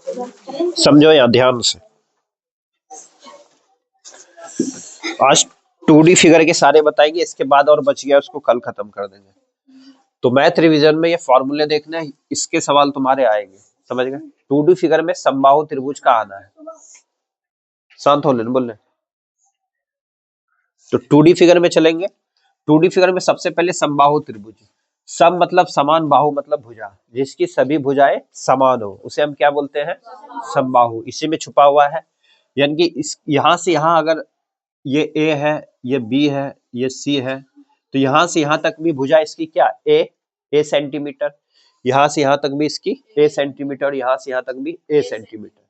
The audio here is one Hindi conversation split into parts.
समझो यहाँ ध्यान से। आज 2D फिगर के सारे बताएंगे, इसके बाद और बच गया उसको कल खत्म कर देंगे। तो मैथ रिवीजन में ये फॉर्मूले देखना है, इसके सवाल तुम्हारे आएंगे, समझ गए। 2D फिगर में समबाहु त्रिभुज का आना है, शांत हो लेने बोलने। तो 2D फिगर में चलेंगे। 2D फिगर में सबसे पहले समबाहु त्रिभुज, सम मतलब समान, बाहु मतलब भुजा, जिसकी सभी भुजाएं समान हो उसे हम क्या बोलते हैं, समबाहु। इसी में छुपा हुआ है, यानी कि इस यहां से यहां अगर ये ए है, ये बी है, ये सी है, तो यहां से यहां तक भी भुजा इसकी क्या, ए सेंटीमीटर, यहां से यहां तक भी इसकी ए सेंटीमीटर, यहां से यहां तक भी ए सेंटीमीटर।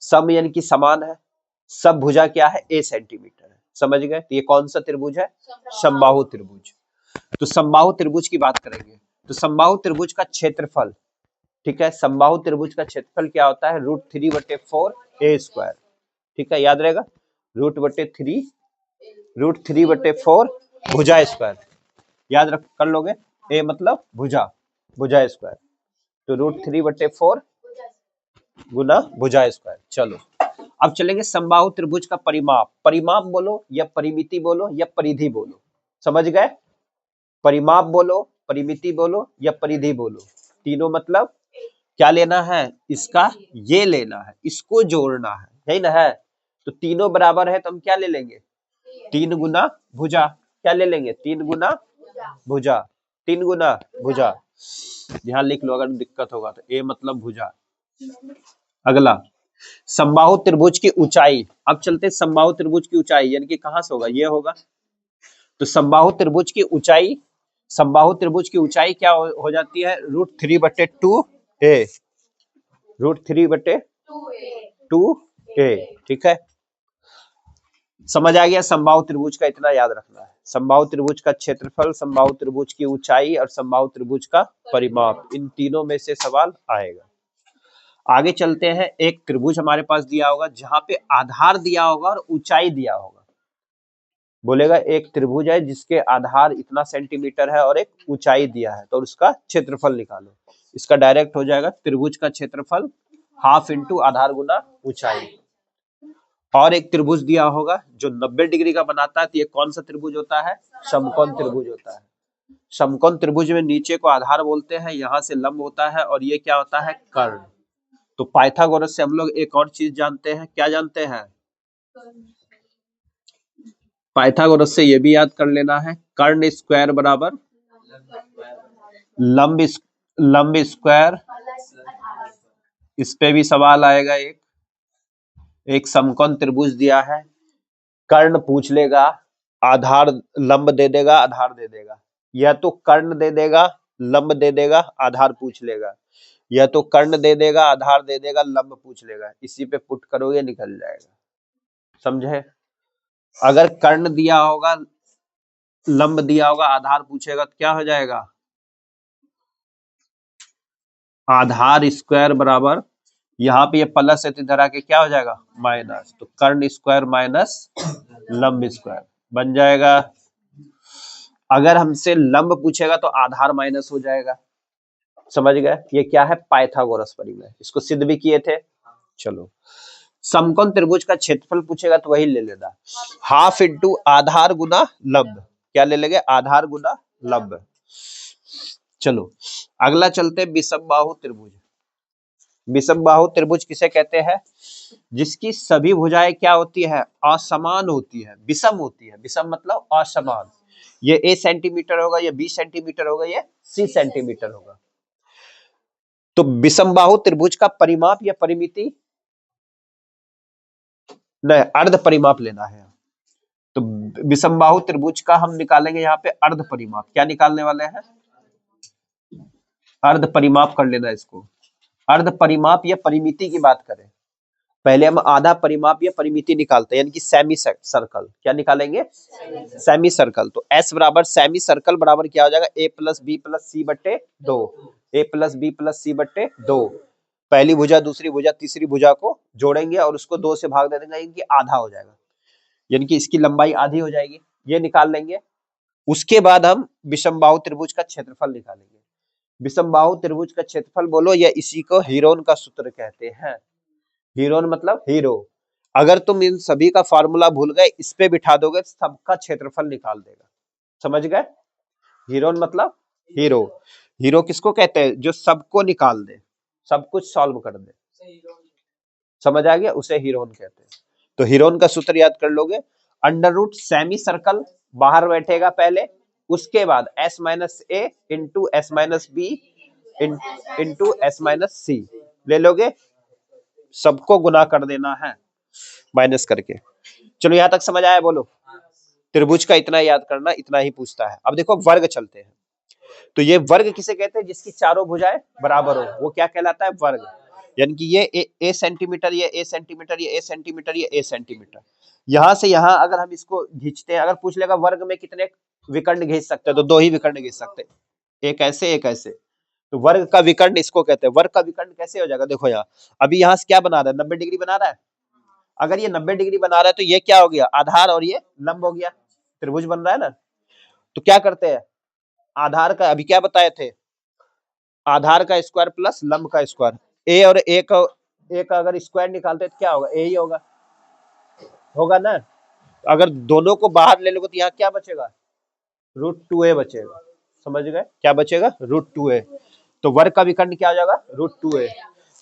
सम यानी कि समान है, सब भुजा क्या है, ए सेंटीमीटर है, समझ गए। तो ये कौन सा त्रिभुज है, समबाहु त्रिभुज। तो समबाहु त्रिभुज की बात करेंगे, तो समबाहु त्रिभुज का क्षेत्रफल, ठीक है, समबाहु त्रिभुज का क्षेत्रफल क्या होता है, √3/4 a², ठीक है, याद रहेगा, √3/4 भुजा स्क्वायर, याद रख कर लोगे, ए मतलब भुजा, भुजा स्क्वायर, तो √3/4 गुना भुजा स्क्वायर। चलो अब चलेंगे समबाहु त्रिभुज का परिमाप, परिमाप बोलो या परिमिति बोलो या परिधि बोलो, समझ गए। परिमाप बोलो, परिमिति बोलो या परिधि बोलो, तीनों मतलब क्या लेना है, इसका ये लेना है, इसको जोड़ना है, यही ना है। तो तीनों बराबर है तो हम क्या ले लेंगे, 3 गुना भुजा, क्या ले लेंगे, 3 गुना भुजा, 3 गुना भुजा। ध्यान लिख लो अगर दिक्कत होगा तो, ए मतलब भुजा। अगला समबाहु त्रिभुज की ऊंचाई, अब चलते समबाहु त्रिभुज की ऊंचाई, यानी कि कहां से होगा, ये होगा। तो समबाहु त्रिभुज की ऊंचाई, समबाहु त्रिभुज की ऊंचाई क्या हो जाती है, √3/2a, √3/2a, ठीक है। समझ आ गया, समबाहु त्रिभुज का इतना याद रखना है, समबाहु त्रिभुज का क्षेत्रफल, समबाहु त्रिभुज की ऊंचाई और समबाहु त्रिभुज का परिमाप, इन तीनों में से सवाल आएगा। आगे चलते हैं, एक त्रिभुज हमारे पास दिया होगा जहां पे आधार दिया होगा और ऊंचाई दिया होगा, बोलेगा एक त्रिभुज है जिसके आधार इतना सेंटीमीटर है और एक ऊंचाई दिया है, तो उसका क्षेत्रफल निकालो। इसका डायरेक्ट हो जाएगा, त्रिभुज का क्षेत्रफल हाफ इंटू आधार गुना ऊंचाई। और एक त्रिभुज दिया होगा जो 90 डिग्री का बनाता है, तो ये कौन सा त्रिभुज होता है, समकोण त्रिभुज होता है। समकोण त्रिभुज में नीचे को आधार बोलते हैं, यहाँ से लंब होता है और ये क्या होता है, कर्ण। तो पाइथागोरस से हम लोग एक और चीज जानते हैं, क्या जानते हैं, पाइथागोरस से ये भी याद कर लेना है, कर्ण स्क्वायर बराबर लंब स्क्वायर। इस पे भी सवाल आएगा, एक समकोण त्रिभुज दिया है, कर्ण पूछ लेगा, आधार लंब दे देगा, आधार दे देगा, या तो कर्ण दे देगा, लंब दे देगा, आधार पूछ लेगा, या तो कर्ण दे देगा, आधार दे देगा, लंब पूछ लेगा, इसी पे पुट करोगे निकल जाएगा, समझे। अगर कर्ण दिया होगा, लंब दिया होगा, आधार पूछेगा, तो क्या हो जाएगा, आधार स्क्वायर बराबर, यहाँ पे ये प्लस है तो इधर आके क्या हो जाएगा, माइनस, तो कर्ण स्क्वायर माइनस लंब स्क्वायर बन जाएगा। अगर हमसे लंब पूछेगा तो आधार माइनस हो जाएगा, समझ गए। ये क्या है, पाइथागोरस परिमेय, इसको सिद्ध भी किए थे। चलो समकोण त्रिभुज का क्षेत्रफल पूछेगा तो वही ले लेना, हाफ इंटू आधार गुना लंब, क्या ले लेंगे, आधार गुना लंब। चलो अगला चलते हैं, विषमबाहु त्रिभुज। विषमबाहु त्रिभुज किसे कहते हैं, जिसकी सभी भुजाएं क्या होती है, असमान होती है, विषम होती है, विषम मतलब असमान, ये a सेंटीमीटर होगा, ये b सेंटीमीटर होगा, ये c सेंटीमीटर होगा। तो विषमबाहु त्रिभुज का परिमाप या परिमिति, नहीं अर्ध परिमाप लेना है। तो विषमबाहु त्रिभुज का हम निकालेंगे यहाँ पे अर्ध परिमाप, क्या निकालने वाले हैं, अर्ध परिमाप कर लेना इसको। अर्ध परिमाप या परिमिति की बात करें, पहले हम आधा परिमाप या परिमिति निकालते हैं, यानी कि सेमी सर्कल, क्या निकालेंगे, सेमी सर्कल। तो S बराबर सेमी सर्कल बराबर क्या हो जाएगा, a प्लस बी प्लस सी बट्टे 2, a प्लस बी प्लस सी बट्टे 2। पहली भुजा दूसरी भुजा तीसरी भुजा को जोड़ेंगे और उसको 2 से भाग दे देंगे, इनकी आधा हो जाएगा, यानी कि इसकी लंबाई आधी हो जाएगी, ये निकाल लेंगे। उसके बाद हम विषमबाहु त्रिभुज का क्षेत्रफल निकालेंगे, विषमबाहु त्रिभुज का क्षेत्रफल बोलो, या इसी को हीरोन का सूत्र कहते हैं। हीरोन मतलब हीरो। अगर तुम इन सभी का फॉर्मूला भूल गए, इस पे बिठा दोगे सबका क्षेत्रफल निकाल देगा। समझ गए? हीरोन मतलब हीरो। हीरो किसको कहते हैं? जो सबको निकाल दे, सब कुछ सॉल्व कर दे। समझ आ गया? उसे हीरोन कहते हैं। तो हीरोन का सूत्र याद कर लोगे, अंडर रूट सेमी सर्कल बाहर बैठेगा पहले, उसके बाद s minus A into S minus B into S minus C ले लोगे, सबको गुना कर देना है माइनस करके। चलो यहां तक समझ आया? बोलो। त्रिभुज का इतना याद करना, इतना ही पूछता है। अब देखो वर्ग चलते हैं। तो ये वर्ग किसे कहते हैं? जिसकी चारों भुजाएं बराबर हो, वो क्या कहलाता है? वर्ग। यानी कि ये ए सेंटीमीटर, ये ए सेंटीमीटर, ये ए सेंटीमीटर, ये ए सेंटीमीटर। यहां से यहां अगर हम इसको खींचते हैं, अगर पूछ लेगा वर्ग में कितने विकर्ण खींच सकते हैं, तो 2 ही विकर्ण खींच सकते हैं, एक ऐसे एक ऐसे। तो वर्ग का विकर्ण इसको कहते हैं। वर्ग का विकर्ण कैसे हो जाएगा? देखो यहाँ, अभी यहाँ से क्या बना रहा है? 90 डिग्री बना रहा है। अगर ये 90 डिग्री बना रहा है तो ये क्या हो गया? आधार, और ये लंब हो गया, त्रिभुज बन रहा है ना। तो क्या करते हैं? आधार का अभी क्या बताए थे? आधार का स्क्वायर प्लस लंब का स्क्वायर। ए और ए का अगर स्क्वायर निकालते तो क्या होगा? ए ही होगा, होगा ना। अगर दोनों को बाहर ले लोगे तो यहाँ क्या बचेगा? √2a बचेगा। समझ गए? क्या बचेगा? √2a। तो वर्ग का विकर्ण क्या हो जाएगा? √2a।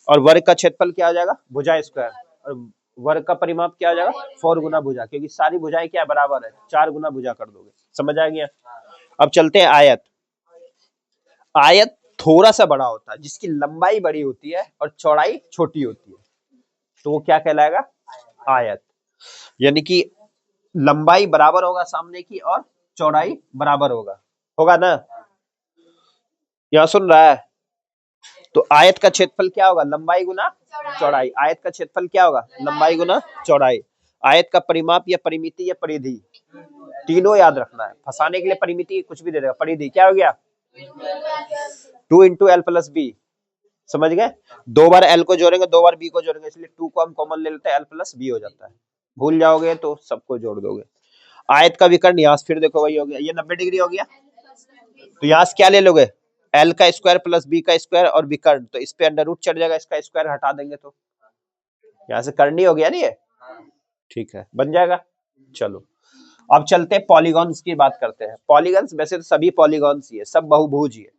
और वर्ग का क्षेत्रफल क्या हो जाएगा? भुजा स्क्वायर। और वर्ग का परिमाप क्या हो जाएगा? 4 गुना भुजा, क्योंकि सारी भुजाएं क्या बराबर है, 4 गुना भुजा कर दोगे। समझ आ गया? अब चलते हैं आयत। आयत थोड़ा सा बड़ा होता है, जिसकी लंबाई बड़ी होती है और चौड़ाई छोटी होती है, तो वो क्या कहलाएगा? आयत। यानी कि लंबाई बराबर होगा सामने की और चौड़ाई बराबर होगा ना। यहां सुन रहा है? तो आयत का क्षेत्रफल क्या होगा? लंबाई गुना चौड़ाई। आयत का क्षेत्रफल क्या होगा? लंबाई गुना चौड़ाई। आयत का परिमाप या परिमिति या परिधि, तीनों याद रखना है। फंसाने के लिए परिमिति कुछ भी दे देगा। परिधि क्या हो गया? 2 इंटू एल प्लस बी। समझ गए? 2 बार एल को जोड़ेंगे, 2 बार बी को जोड़ेंगे, इसलिए 2 को हम कॉमन ले लेते हैं, एल प्लस बी हो जाता है। भूल जाओगे तो सबको जोड़ दोगे। आयत का विकर्ण यहाँ से फिर देखो वही हो गया, ये 90 डिग्री हो गया। तो यहाँ से क्या ले लोगे? एल का स्क्वायर प्लस बी का स्क्वायर और विकर्ण, तो इस पे अंडर रूट चढ़ जाएगा, इसका स्क्वायर हटा देंगे तो यहाँ से करनी हो गया नहीं है। ठीक है, बन जाएगा। चलो अब चलते हैं पॉलीगॉन्स की बात करते हैं। पॉलीगॉन्स वैसे तो सभी पॉलीगॉन्स ही है, सब बहुभुज ही है।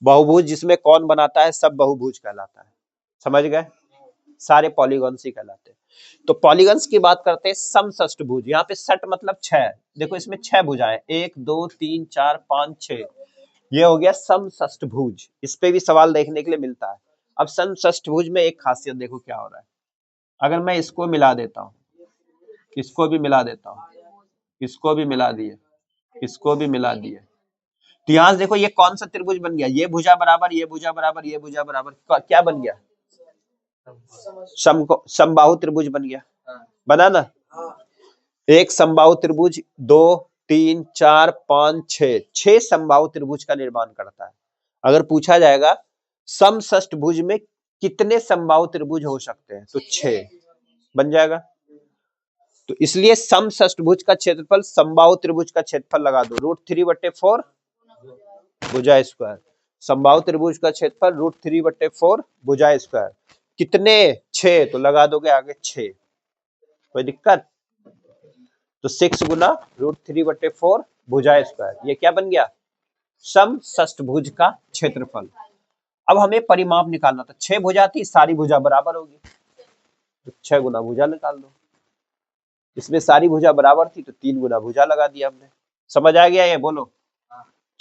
बहुभुज जिसमें कौन बनाता है, सब बहुभुज कहलाता है। समझ गए? सारे पॉलीगॉन्स ही कहलाते हैं। तो पॉलीगॉन्स की बात करते हैं समषष्टभुज। यहाँ पे षट मतलब 6। देखो इसमें 6 भुजाएं, 1 2 3 4 5 6, ये हो गया समषष्टभुज। इस पे भी सवाल देखने के लिए मिलता है। अब समषष्टभुज में एक खासियत देखो क्या हो रहा है। अगर मैं इसको मिला देता हूँ, इसको भी मिला देता हूँ, इसको भी मिला दिए, इसको भी मिला दिए, तो यहाँ से देखो ये कौन सा त्रिभुज बन गया? ये भुजा बराबर, ये भुजा बराबर, ये भुजा बराबर, क्या बन गया? समबाहु त्रिभुज बन गया। बना ना? एक समबाहु त्रिभुज 2 3 4 5 6 समबाहु त्रिभुज का निर्माण करता है। अगर पूछा जाएगा समषष्टभुज में कितने समबाहु त्रिभुज हो सकते हैं, तो 6 बन जाएगा। तो इसलिए समषष्टभुज का क्षेत्रफल समबाहु त्रिभुज का क्षेत्रफल लगा दो, √3/4 भुजा स्क्वायर। समबाहु त्रिभुज का क्षेत्रफल √3/4 भुजा स्क्वायर। कितने? 6, तो लगा दोगे आगे 6। कोई दिक्कत? तो 6 गुना √3/4 भुजा स्क्वायर, ये क्या बन गया? समषष्टभुज का क्षेत्रफल। अब हमें परिमाप निकालना था। 6 भुजा थी, सारी भुजा बराबर होगी, तो 6 गुना भुजा निकाल दो। इसमें सारी भुजा बराबर थी तो 3 गुना भुजा लगा दिया हमने। समझ आ गया ये? बोलो।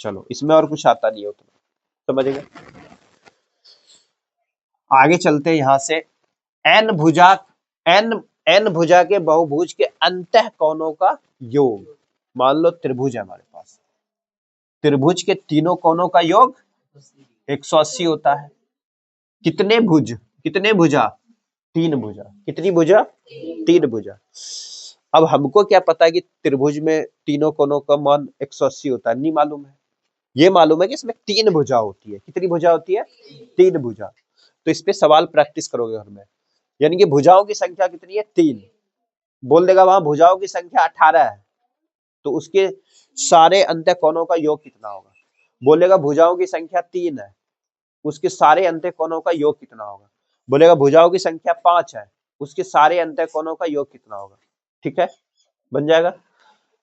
चलो इसमें और कुछ आता नहीं हो तो समझ गए। आगे चलते यहां से। एन भुजा के बहुभुज के अंतः कोणों का योग। मान लो त्रिभुज है हमारे पास, त्रिभुज के तीनों कोणों का योग 180 होता है। कितने भुज? कितने भुजा? 3 भुजा। कितनी भुजा? 3 भुजा। अब हमको क्या पता है कि त्रिभुज में तीनों कोणों का मान 180 होता है? नहीं मालूम है। ये मालूम है कि इसमें 3 भुजा होती है। कितनी भुजा होती है? 3 भुजा। तो इस पे सवाल प्रैक्टिस करोगे घर में। यानी कि भुजाओं की संख्या कितनी है? 3। बोल देगा वहां भुजाओं की संख्या 18 है, तो उसके सारे अंतः कोणों का योग कितना होगा? बोलेगा भुजाओं की संख्या 3 है, उसके सारे अंतःकोणों का योग कितना होगा। बोलेगा भुजाओं की संख्या 5 है, उसके सारे अंतःकोणों का योग कितना होगा। ठीक है, बन जाएगा।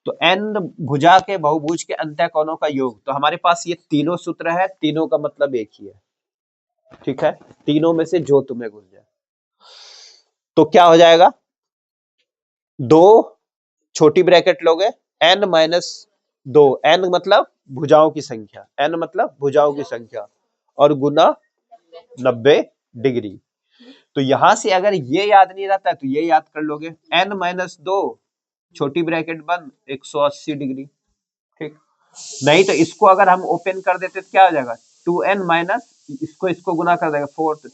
तो n भुजा के बहुभुज के अंतःकोणों का योग, तो हमारे पास ये तीनों सूत्र है, तीनों का मतलब एक ही है। ठीक है, तीनों में से जो तुम्हें घुस जाए। तो क्या हो जाएगा, 2 छोटी ब्रैकेट लोगे, n माइनस 2, n मतलब भुजाओं की संख्या, n मतलब भुजाओं की संख्या, और गुना 90 डिग्री। तो यहां से अगर ये याद नहीं रहता है तो ये याद कर लोगे, n माइनस 2 छोटी ब्रैकेट बंद 180 डिग्री। ठीक, नहीं तो इसको अगर हम ओपन कर देते तो क्या हो जाएगा, 2n माइनस, इसको गुना कर देगा 4, तो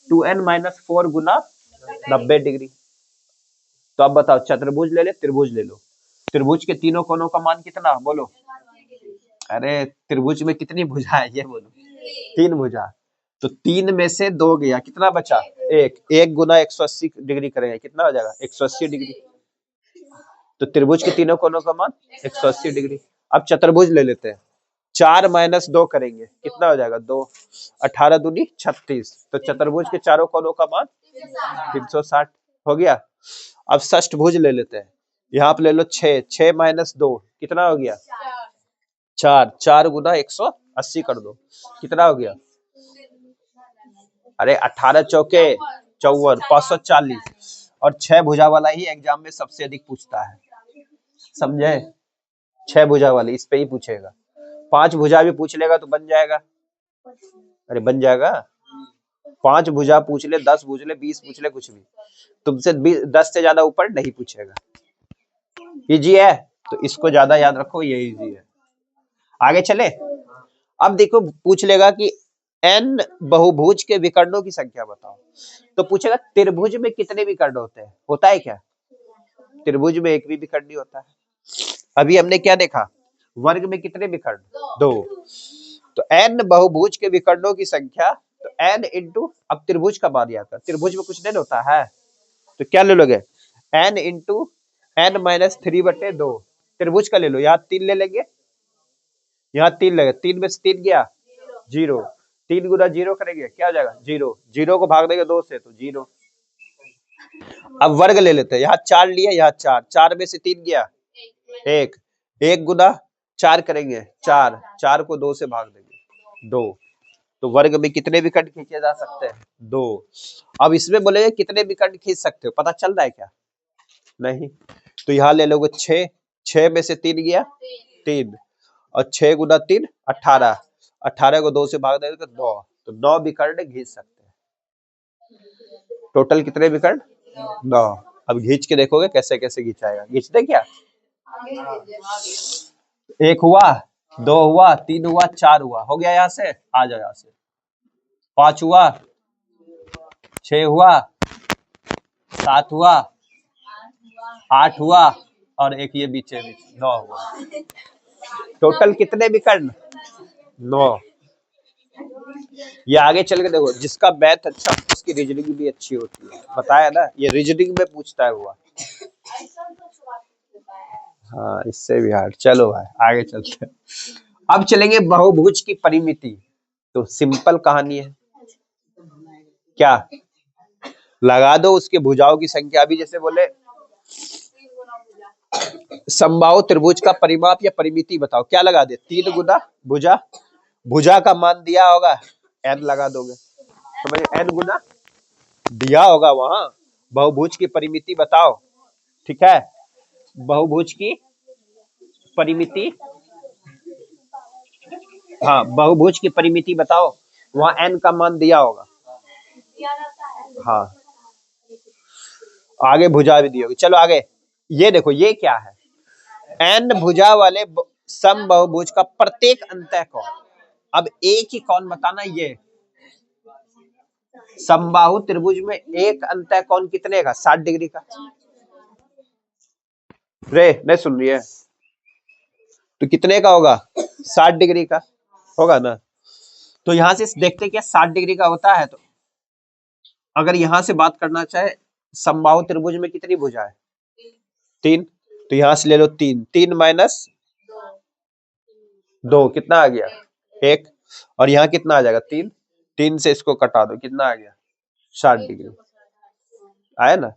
2n माइनस 4 गुना 90 डिग्री। तो अब बताओ, चतुर्भुज ले ले, त्रिभुज ले लो, त्रिभुज के तीनों कोनों का मान कितना, बोलो। अरे त्रिभुज में कितनी भुजा है ये बोलो, 3 भुजा। तो 3 में से 2 गया, कितना बचा, 1 गुना 180 डिग्री करेंगे, कितना हो जाएगा 180 डिग्री। तो त्रिभुज के तीनों कोनों का मान 180 डिग्री। अब चतुर्भुज ले लेते हैं, 4 माइनस 2 करेंगे, कितना हो जाएगा 2, 18 दूनी 36। तो चतुर्भुज के चारों कोनों का मान 360 हो गया। अब षष्ठभुज ले लेते हैं, यहाँ पे ले लो 6, 6 माइनस 2 कितना हो गया 4, 4 गुना 180 कर दो, कितना हो गया, अरे 18 चौके 54, 540। और 6 भुजा वाला ही एग्जाम में सबसे अधिक पूछता है, समझे, 6 भुजा वाली इस पे ही पूछेगा। 5 भुजा भी पूछ लेगा तो बन जाएगा, अरे बन जाएगा, 5 भुजा पूछ ले, 10 पूछ ले, 20 पूछ ले, कुछ भी, तुमसे 10 से ज्यादा ऊपर नहीं पूछेगा। इजी है, तो इसको ज्यादा याद रखो, ये इजी है। आगे चले, अब देखो पूछ लेगा कि n बहुभुज के विकर्णों की संख्या बताओ। तो पूछेगा त्रिभुज में कितने विकर्ण होते हैं, होता है क्या, त्रिभुज में एक भी विकर्ण नहीं होता है। अभी हमने क्या देखा, वर्ग में कितने विकर्ण, 2। तो n बहुभुज के विकर्णों की संख्या, तो n इंटू, अब त्रिभुज का मान याद कर, त्रिभुज में कुछ नहीं होता है, तो क्या ले लोगे, n इंटू n माइनस 3/2। त्रिभुज का ले लो, यहाँ 3 ले लेंगे, यहाँ 3 लगे, 3 में से 3 गया 0, 3 गुना 0 करेंगे, क्या हो जाएगा 0, 0 को भाग देंगे 2 से तो 0। अब वर्ग ले लेते हैं, यहाँ 4 लिया, यहाँ 4, 4 में से 3 गया 1, 1 गुना 4 करेंगे 4, 4 को 2 से भाग देंगे 2। तो वर्ग में कितने विकर्ण खींचे जा सकते हैं, 2। अब इसमें बोलेंगे कितने विकर्ण खींच सकते हो, पता चल रहा है क्या, नहीं। तो यहाँ ले लोगे 6, 6 में से 3 गया 3, और 6 गुना 3 18, 18 को 2 से भाग देंगे तो 9, तो 9 विकर्ण खींच सकते हैं। टोटल कितने विकर्ण, 9। अब खींच के देखोगे कैसे कैसे खींचाएगा, खींचते क्या, 1 हुआ, 2 हुआ, 3 हुआ, 4 हुआ, हो गया, यहाँ से आ जाओ, यहाँ से 5 हुआ, 6 हुआ, 7 हुआ, 8 हुआ, और एक ये बीचे 9 हुआ। टोटल कितने विकर्ण, 9। ये आगे चल के देखो, जिसका मैथ अच्छा उसकी रीजनिंग भी अच्छी होती है, बताया ना, ये रीजनिंग में पूछता है हुआ। हाँ इससे भी हार्ड। चलो भाई आगे चलते हैं। अब चलेंगे बहुभुज की परिमिति। तो सिंपल कहानी है, क्या लगा दो उसके भुजाओं की संख्या, भी जैसे बोले समबाहु त्रिभुज का परिमाप या परिमिति बताओ, क्या लगा दे, 3 गुना भुजा, भुजा का मान दिया होगा n लगा दोगे, समझ, n गुना दिया होगा वहां, बहुभुज की परिमिति बताओ। ठीक है, बहुभुज की परिमिति, हाँ बहुभुज की परिमिति बताओ, वहां n का मान दिया होगा, हाँ आगे भुजा भी दी होगी। चलो आगे, ये देखो ये क्या है, n भुजा वाले समबाहुभुज का प्रत्येक अंतःकोण। अब एक ही कौन बताना, ये समबाहु त्रिभुज में एक अंतःकोण कितने का, 60 डिग्री का। रे नहीं सुन रही है, तो कितने का होगा, 60 डिग्री का होगा ना। तो यहां से देखते क्या 60 डिग्री का होता है। तो अगर यहां से बात करना चाहे, समबाहु त्रिभुज में कितनी भुजा है, 3, तो यहां से ले लो 3, 3 माइनस 2 कितना आ गया 1, और यहाँ कितना आ जाएगा 3, 3 से इसको कटा दो, कितना आ गया 60 डिग्री आया ना।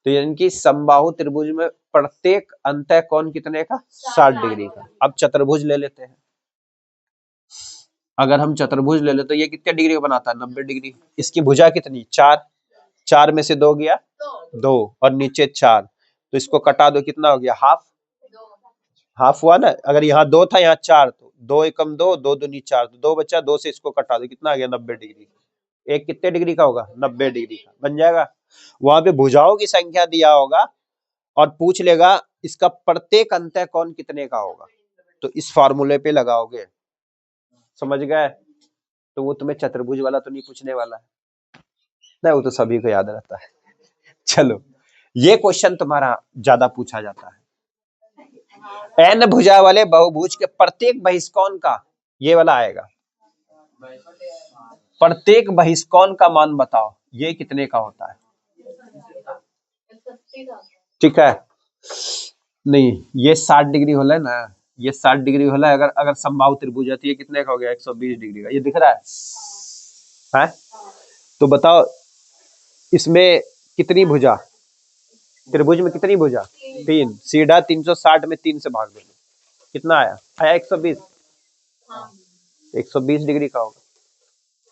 तो यानी कि समबाहु त्रिभुज में प्रत्येक अंतः कोण कितने का 60 डिग्री का। अब चतुर्भुज ले लेते हैं। अगर हम चतुर्भुज ले ले तो ये कितने डिग्री का बनाता है 90 डिग्री। इसकी भुजा कितनी 4, 4 में से 2 गया 2 और नीचे 4, तो इसको कटा दो, कितना हो गया हाफ, हाफ हुआ ना। अगर यहाँ 2 था यहाँ 4, तो 2 एकम 2, 2 दूनी 4, तो 2 बचा, 2 से इसको कटा दो, कितना आ गया 90 डिग्री। एक कितने डिग्री का होगा 90 डिग्री का बन जाएगा। वहां पे भुजाओं की संख्या दिया होगा और पूछ लेगा इसका प्रत्येक अंतः कोण कितने का होगा, तो इस फार्मूले पे लगाओगे, समझ गए। तो वो तुम्हें चतुर्भुज वाला तो नहीं पूछने वाला है, नहीं वो तो सभी को याद रहता है। चलो ये क्वेश्चन तुम्हारा ज्यादा पूछा जाता है। n भुजा वाले बहुभुज के प्रत्येक बहिष्कोण का, ये वाला आएगा, प्रत्येक बहिष्कोण का मान बताओ, ये कितने का होता है। ठीक है, नहीं ये 60 डिग्री होला है ना, ये 60 डिग्री होला है। अगर समबाहु त्रिभुज है तो ये कितने का हो गया 120 डिग्री का, ये दिख रहा है? तो बताओ इसमें कितनी भुजा, त्रिभुज में कितनी भुजा 3, सीधा 360 में 3 से भाग दो, कितना आया 120, 120 डिग्री का होगा,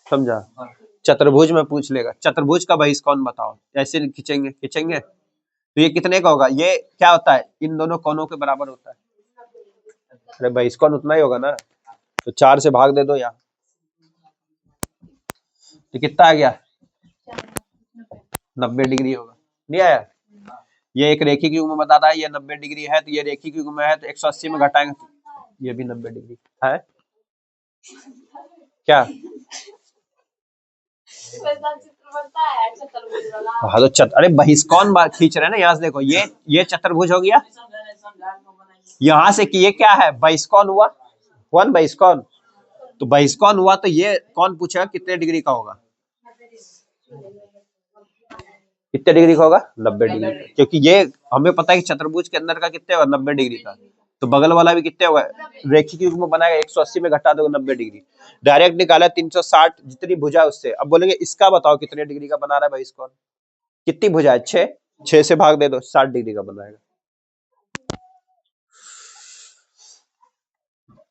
समझा। चतुर्भुज में पूछ लेगा चतुर्भुज का बहिष्कोण बताओ, ऐसे खींचेंगे तो ये कितने का होगा, ये क्या होता है इन दोनों कोणों के बराबर होता है। अरे बहिष्कोण उतना ही होगा ना, तो 4 से भाग दे दो यहाँ, तो कितना आ गया 90 डिग्री होगा, नहीं आया। ये एक रेखिक युग्म बताता है, ये 90 डिग्री है, तो ये रेखिक युग्म है, तो 180 में घटाएंगे तो ये भी 90 डिग्री है क्या। हाँ तो अरे बहिष्कोण खींच रहे हैं ना, यहाँ से देखो ये चतुर्भुज हो गया, यहाँ से कि ये क्या है बहिष्कोण हुआ, वन बहिष्कोण, तो बहिष्कोण हुआ तो ये कौन पूछेगा कितने डिग्री का होगा, कितने डिग्री का होगा 90 डिग्री, क्योंकि ये हमें पता है कि चतुर्भुज के अंदर का कितने होगा 90 डिग्री का, तो बगल वाला भी कितने होगा, रेखिक युग्म बनाएगा 180 में घटा दोगे 90 डिग्री, डायरेक्ट निकाला 360 जितनी भुजा उससे। अब बोलेंगे इसका बताओ कितने डिग्री का बना रहा है बहिष्कोण, कितनी भुजा है 6, 6 से भाग दे दो 60 डिग्री का बनाएगा।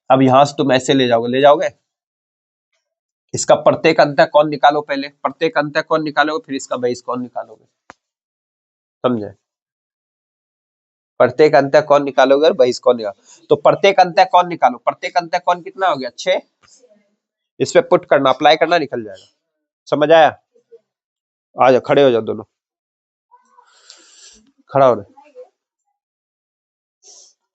अब यहां से तुम ऐसे ले जाओगे इसका प्रत्येक अंतः कोण निकालो, पहले प्रत्येक अंतः कोण निकालोगे फिर इसका बहिष्कोण निकालोगे, समझे। प्रत्येक अंतः कोण निकालोगे और बहिष्कोण निकालो, तो प्रत्येक अंतः कोण निकालो, प्रत्येक अंतः कोण कितना हो गया 6, इस पे पुट करना अप्लाई करना निकल जाएगा, समझ आया। आ जाओ खड़े हो जाओ दोनों, खड़ा हो रहे।